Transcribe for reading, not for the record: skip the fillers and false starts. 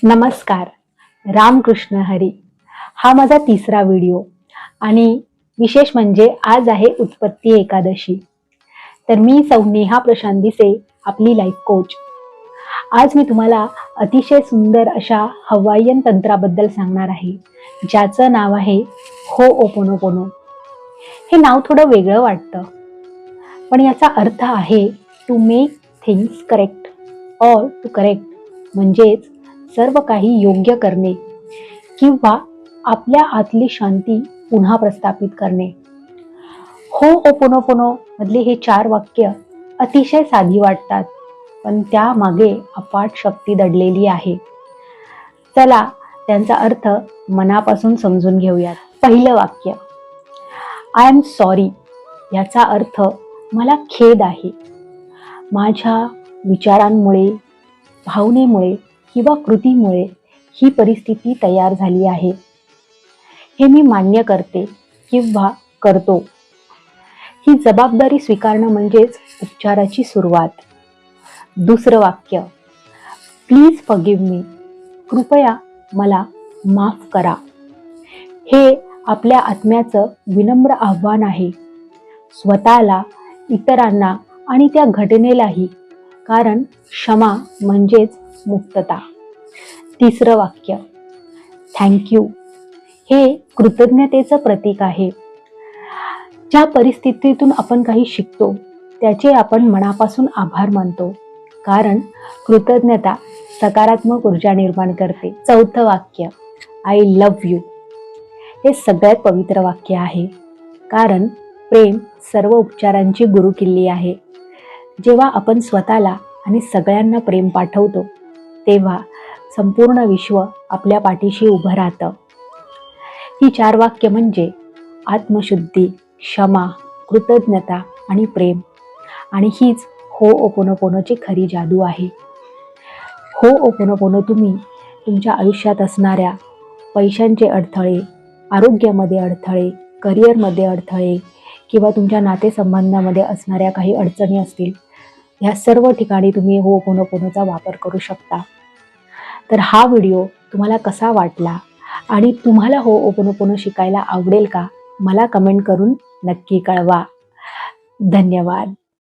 नमस्कार. रामकृष्ण हरी. हा माझा तिसरा व्हिडिओ आणि विशेष म्हणजे आज आहे उत्पत्ती एकादशी. तर मी सौ नेहा प्रशांत भिसे, आपली लाईफ कोच. आज मी तुम्हाला अतिशय सुंदर अशा हवाईयन तंत्राबद्दल सांगणार आहे, ज्याचं नाव आहे होओपोनोपोनो. हे नाव थोडं वेगळं वाटतं, पण याचा अर्थ आहे to make things correct or to correct, म्हणजेच सर्व काही योग्य करणे किंवा आपल्या आतली शांती पुन्हा प्रस्थापित करणे. होओपोनोपोनो मधले हे 4 वाक्य अतिशय साधी वाटतात, पण त्यामागे अफाट शक्ती दडलेली आहे. चला त्यांचा अर्थ मनापासून समजून घेऊयात. पहिलं वाक्य, आय एम सॉरी. याचा अर्थ मला खेद आहे. माझ्या विचारांमुळे, भावनेमुळे किंवा कृतीमुळे ही परिस्थिती तयार झाली आहे. हे मी मान्य करते किंवा करतो. ही जबाबदारी स्वीकारणं म्हणजेच उपचाराची सुरुवात. दुसरं वाक्य, प्लीज फॉरगिव्ह मी. कृपया मला माफ करा. हे आपल्या आत्म्याचं विनम्र आव्हान आहे, स्वतःला, इतरांना आणि त्या घटनेलाही, कारण क्षमा म्हणजेच मुक्तता. तिसरं वाक्य, थँक्यू. हे कृतज्ञतेचं प्रतीक आहे. ज्या परिस्थितीतून आपण काही शिकतो त्याचे आपण मनापासून आभार मानतो, कारण कृतज्ञता सकारात्मक ऊर्जा निर्माण करते. चौथं वाक्य, आय लव्ह यू. हे सगळ्यात पवित्र वाक्य आहे, कारण प्रेम सर्व उपचारांची गुरुकिल्ली आहे. जेव्हा आपण स्वतःला आणि सगळ्यांना प्रेम पाठवतो तेव्हा संपूर्ण विश्व आपल्या पाठीशी उभं राहतं. ही 4 वाक्य म्हणजे आत्मशुद्धी, क्षमा, कृतज्ञता आणि प्रेम. आणि हीच होओपोनोपोनोची खरी जादू आहे. होओपोनोपोनो तुम्ही तुमच्या आयुष्यात असणाऱ्या पैशांचे अडथळे, आरोग्यामध्ये अडथळे, करिअरमध्ये अडथळे किंवा तुमच्या नातेसंबंधामध्ये असणाऱ्या काही अडचणी असतील, ह्या सर्व ठिकाणी तुम्ही होओपोनोपोनोचा वापर करू शकता. तर हा व्हिडिओ तुम्हाला कसा वाटला आणि तुम्हाला होओपोनोपोनो शिकायला आवडेल का, मला कमेंट करून नक्की कळवा. धन्यवाद.